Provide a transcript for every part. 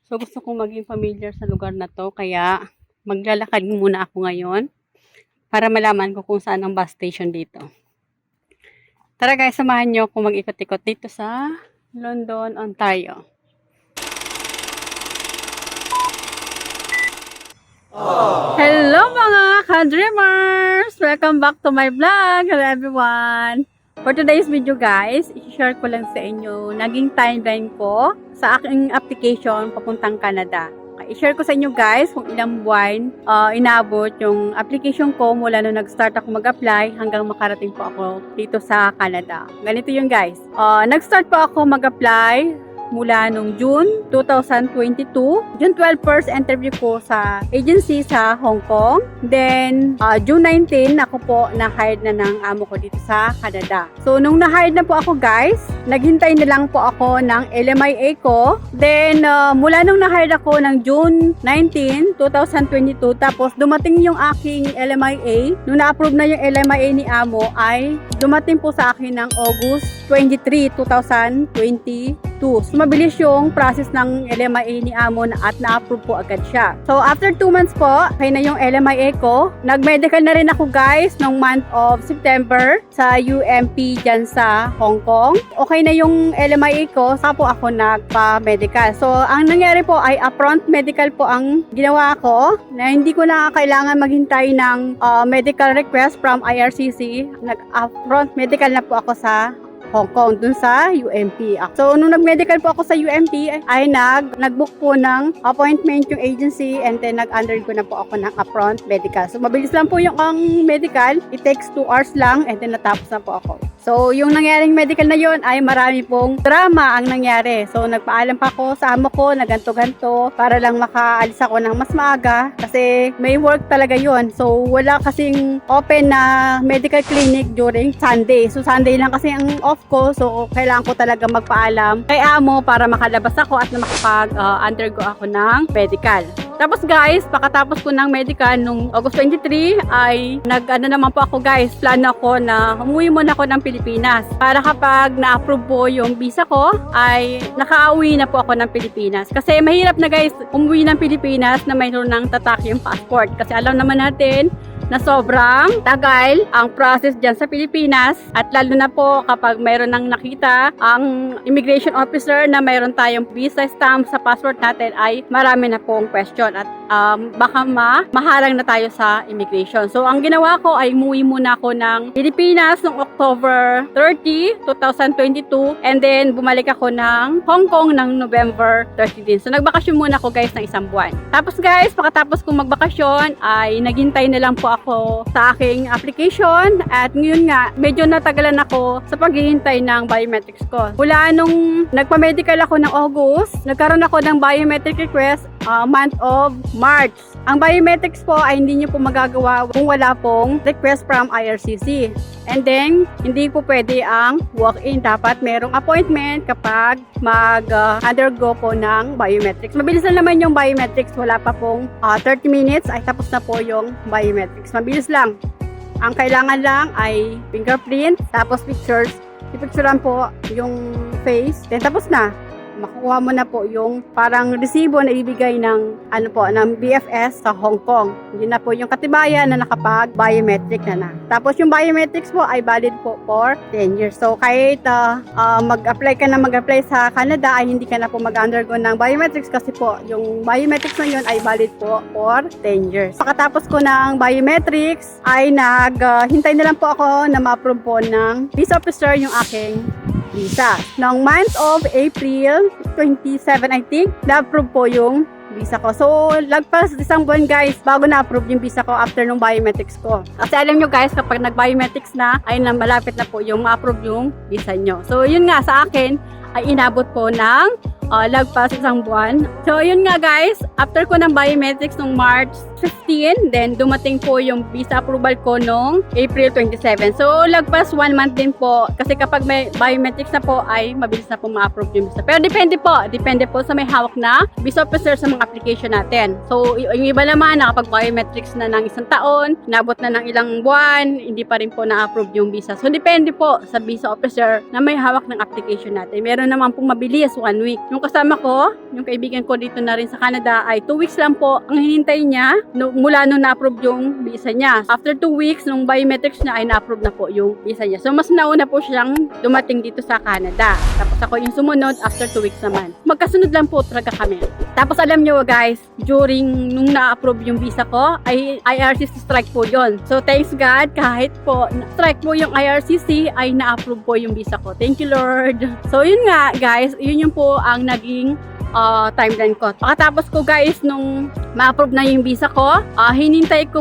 So gusto kong maging familiar sa lugar na 'to kaya maglalakad muna ako ngayon para malaman ko kung saan ang bus station dito. Tara guys, samahan niyo akong mag-ikot-ikot dito sa London, Ontario. Hello mga ka-dreamers! Welcome back to my vlog! Hello everyone! For today's video guys, i-share ko lang sa inyo naging timeline ko sa aking application papuntang Canada. I-share ko sa inyo guys kung ilang buwan inabot yung application ko mula nung nag-start ako mag-apply hanggang makarating po ako dito sa Canada. Ganito yun guys. Nag-start po ako mag-apply mula nung June 2022. June 12 first interview ko sa agency sa Hong Kong. Then, June 19, ako po na-hired na ng amo ko dito sa Canada. So, nung na-hired na po ako guys, naghintay na lang po ako ng LMIA ko. Then, mula nung na-hired ako ng June 19, 2022, tapos dumating yung aking LMIA. Nung na-approve na yung LMIA ni amo ay dumating po sa akin ng August 23, 2022. So, mabilis yung process ng LMIA ni amo at na-approve po agad siya. So, after 2 months po, okay na yung LMIA ko. Nag-medical na rin ako guys nung month of September sa UMP dyan sa Hong Kong. Okay na yung LMIA ko, saka po ako nagpa-medical. So, ang nangyari po ay upfront medical po ang ginawa ko na hindi ko na kailangan maghintay ng medical request from IRCC. Nag-upfront medical na po ako sa Hong Kong, dun sa UMP. So, nung nag-medical po ako sa UMP, ay nag-book po ng appointment yung agency and then nag-undergo na po ako ng upfront medical. So, mabilis lang po yung ang medical. It takes 2 hours lang and then natapos na po ako. So, yung nangyaring medical na yon ay marami pong drama ang nangyari. So, nagpaalam pa ako sa amo ko na ganto-ganto para lang makaalis ako ng mas maaga kasi may work talaga yon. So, wala kasing open na medical clinic during Sunday. So, Sunday lang kasi ang off ko. So, kailangan ko talaga magpaalam kay amo para makalabas ako at makapag-undergo ako ng medical. Tapos guys, pagkatapos ko ng medical nung August 23 ay naman po ako guys, plano ako na umuwi muna ako ng Pilipinas para kapag na-approve po yung visa ko ay nakauwi na po ako ng Pilipinas. Kasi mahirap na guys umuwi ng Pilipinas na mayroon ng tatak yung passport. Kasi alam naman natin na sobrang tagal ang process dyan sa Pilipinas at lalo na po kapag mayroon nang nakita ang immigration officer na mayroon tayong visa stamp sa passport natin ay marami na pong question at baka maharang na tayo sa immigration. So ang ginawa ko ay umuwi muna ako ng Pilipinas noong October 30, 2022 and then bumalik ako ng Hong Kong ng November 30 din. So nagbakasyon muna ako guys ng 1 buwan. Tapos guys, pagkatapos kong magbakasyon ay naghintay na lang po ako sa aking application at ngayon nga medyo natagalan ako sa paghihintay ng biometrics ko. Mula nung nagpa-medical ako ng August, nagkaroon ako ng biometric request month of March. Ang biometrics po ay hindi nyo po magagawa kung wala pong request from IRCC. And then, hindi po pwede ang walk-in. Dapat merong appointment kapag mag-undergo po ng biometrics. Mabilis na naman yung biometrics. Wala pa pong 30 minutes ay tapos na po yung biometrics. Mabilis lang. Ang kailangan lang ay fingerprint, tapos pictures. Ipicturean po yung face. Then tapos na. Makukuha mo na po yung parang resibo na ibigay ng ng BFS sa Hong Kong. Yun na po yung katibayan na nakapag-biometric na. Tapos yung biometrics po ay valid po for 10 years. So kahit mag-apply ka na mag-apply sa Canada ay hindi ka na po mag-undergo ng biometrics kasi po yung biometrics na yun ay valid po for 10 years. Pagkatapos ko ng biometrics ay hintay na lang po ako na ma-approve po ng visa officer yung aking visa. Noong month of April 27, I think, na-approve po yung visa ko. So, lagpas 1 buwan guys, bago na-approve yung visa ko after nung biometrics ko. Kasi alam nyo guys, kapag nag-biometrics na, ay malapit na po yung ma-approve yung visa nyo. So, yun nga sa akin, ay inabot po ng lagpas 1 buwan. So, yun nga guys, after ko ng biometrics nung March 15, then dumating po yung visa approval ko nung April 27. So, lagpas 1 month din po. Kasi kapag may biometrics na po, ay mabilis na po ma-approve yung visa. Pero depende po sa may hawak na visa officer sa mga application natin. So, yung iba naman, nakapag-biometrics na ng 1 taon, nabot na ng ilang buwan, hindi pa rin po na-approve yung visa. So, depende po sa visa officer na may hawak ng application natin. Meron naman pong mabilis 1 week. yung kasama ko, yung kaibigan ko dito na rin sa Canada ay 2 weeks lang po ang hinintay niya mula nung na-approve yung visa niya. After 2 weeks, nung biometrics niya ay na-approve na po yung visa niya. So mas nauna po siyang dumating dito sa Canada. Tapos ako yung sumunod after 2 weeks naman. Magkasunod lang po talaga kami. Tapos alam nyo guys, during nung na-approve yung visa ko, ay IRCC strike po yon. So thanks God, kahit po strike po yung IRCC, ay na-approve po yung visa ko. Thank you Lord. So yun nga guys, yun yung po ang naging timeline ko. Pagkatapos ko guys, nung ma-approve na yung visa ko, hinintay ko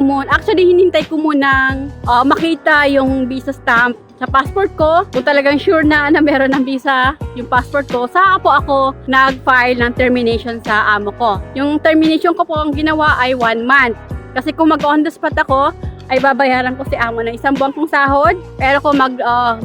munang makita yung visa stamp sa passport ko. Kung talagang sure na meron ng visa yung passport ko, saka po ako nag-file ng termination sa amo ko. Yung termination ko po ang ginawa ay 1 month. Kasi kung mag-on the spot ako, ay babayaran ko si amo ng 1 buwan kong sahod. Pero kung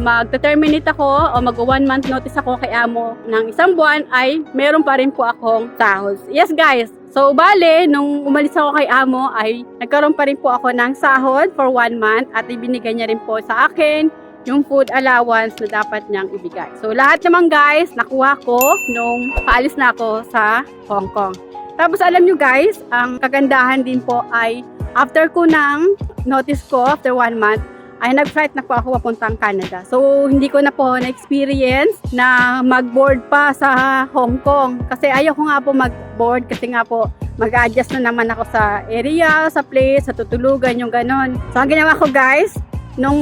mag-terminate ako o mag-1 month notice ako kay amo ng 1 buwan, ay meron pa rin po akong sahod. Yes guys, so bale, nung umalis ako kay amo ay nagkaroon pa rin po ako ng sahod for 1 month at ibinigay niya rin po sa akin yung food allowance na dapat niyang ibigay. So lahat naman guys, nakuha ko nung paalis na ako sa Hong Kong. Tapos alam nyo guys, ang kagandahan din po ay after ko ng notice ko, after 1 month, ay nag-flight na po ako papuntang Canada. So, hindi ko na po na-experience na mag-board pa sa Hong Kong. Kasi ayaw ko nga po mag-board kasi nga po mag-adjust na naman ako sa area, sa place, sa tutulugan, yung ganon. So, ang ginawa ko guys, nung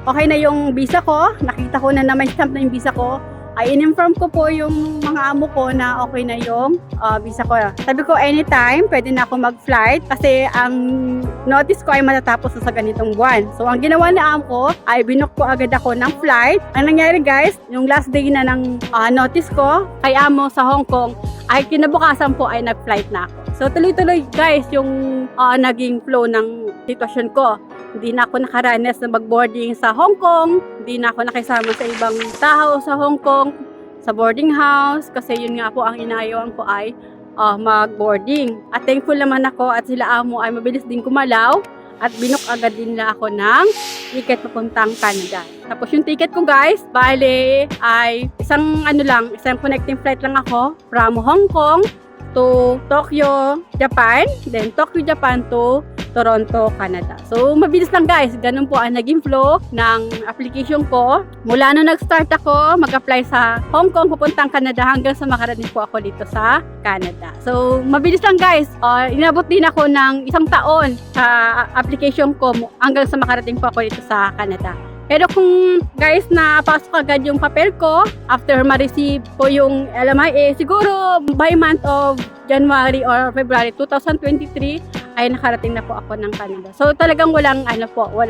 okay na yung visa ko, nakita ko na may stamp na yung visa ko, ay in-inform ko po yung mga amo ko na okay na yung visa ko. Sabi ko anytime, pwede na ako mag-flight kasi ang notice ko ay matatapos sa ganitong buwan. So ang ginawa na amo ko ay binook ko agad ako ng flight. Ang nangyari guys, yung last day na ng notice ko kay amo sa Hong Kong, ay kinabukasan po ay nag-flight na ako. So tuloy-tuloy guys yung naging flow ng sitwasyon ko. Hindi na ako nakaranas na mag-boarding sa Hong Kong. Hindi na ako nakisama sa ibang tao sa Hong Kong, sa boarding house. Kasi yun nga po ang inayawan ko ay mag-boarding. At thankful naman ako at sila amo ay mabilis din kumalaw. At binook agad din nila ako ng ticket papuntang Canada. Tapos yung ticket ko guys, bale ay isang connecting flight lang ako from Hong Kong to Tokyo, Japan. Then Tokyo, Japan to Toronto, Canada. So, mabilis lang guys. Ganun po ang naging flow ng application ko. Mula nung nag-start ako, mag-apply sa Hong Kong, papuntang Canada, hanggang sa makarating po ako dito sa Canada. So, mabilis lang guys. Inabot din ako ng 1 taon sa application ko hanggang sa makarating po ako dito sa Canada. Pero kung guys napasok agad yung papel ko, after ma-receive po yung LMIA, siguro by month of January or February 2023, ay nakarating na po ako ng Canada. So talagang wala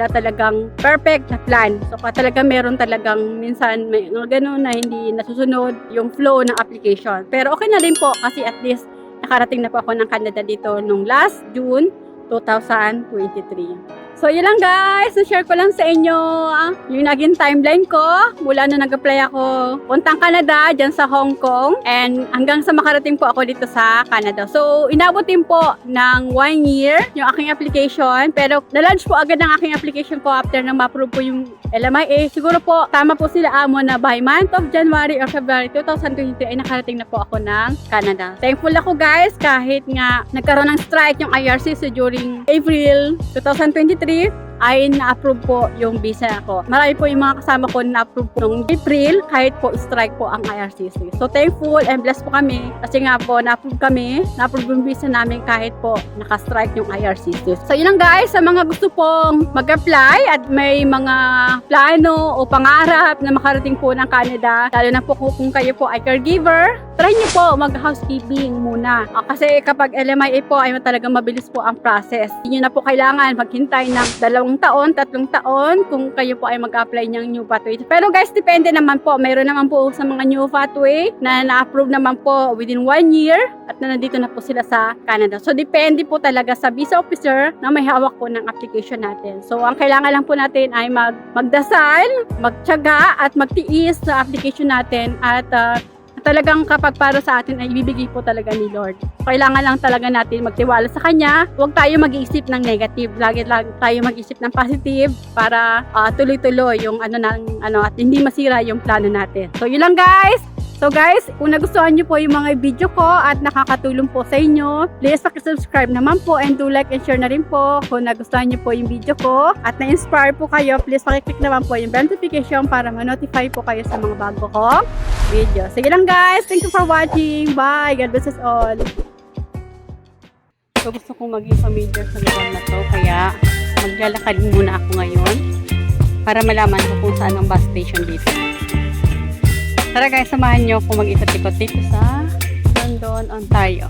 talagang perfect na plan. So talagang meron talagang minsan may gano'n na hindi nasusunod yung flow ng application. Pero okay na rin po kasi at least nakarating na po ako ng Canada dito nung last June 2023. So, yun lang guys. Na-share ko lang sa inyo yung naging timeline ko mula nung nag-apply ako puntang Canada, dyan sa Hong Kong. And hanggang sa makarating po ako dito sa Canada. So, inabot din po ng 1 year yung aking application. Pero, na-launch po agad ang aking application ko after na ma-approve po yung LMIA. Siguro po, tama po sila amo na by month of January or February 2023 ay nakarating na po ako ng Canada. Thankful ako guys kahit nga nagkaroon ng strike yung IRCC during April 2023 ay na-approve po yung visa ko. Marami po yung mga kasama ko na-approve po noong April kahit po strike po ang IRCC. So thankful and blessed po kami kasi nga po na-approve yung visa namin kahit po naka-strike yung IRCC. So yun lang guys, sa mga gusto pong mag-apply at may mga plano o pangarap na makarating po ng Canada, lalo na po kung kayo po ay caregiver, try nyo po mag-housekeeping muna. Kasi kapag LMIA po ay talagang mabilis po ang process. Hindi nyo na po kailangan maghintay ng 2 taon, 3 taon kung kayo po ay mag-apply ng new pathway. Pero guys, depende naman po. Mayroon naman po sa mga new pathway na na-approve naman po within 1 year at na nandito na po sila sa Canada. So, depende po talaga sa visa officer na may hawak po ng application natin. So, ang kailangan lang po natin ay magdasal, magtiyaga at magtiis sa application natin at talagang kapag para sa atin ay ibibigay po talaga ni Lord. Kailangan lang talaga natin magtiwala sa Kanya. Huwag tayo mag-iisip ng negative. Lagi lang tayo mag-iisip ng positive para tuloy-tuloy yung at hindi masira yung plano natin. So yun lang guys. So guys, kung nagustuhan nyo po yung mga video ko at nakakatulong po sa inyo, please subscribe naman po and do like and share na rin po kung nagustuhan nyo po yung video ko at na-inspire po kayo, please pakiclick naman po yung bell notification para ma-notify po kayo sa mga bago kong video. Sige lang guys, thank you for watching. Bye! God bless us all. So gusto kong maging familiar sa lugar na to, kaya maglalakad muna ako ngayon para malaman ko kung saan ang bus station dito. Tara guys, samahan nyo kung mag-ikot-ikot dito sa London, Ontario.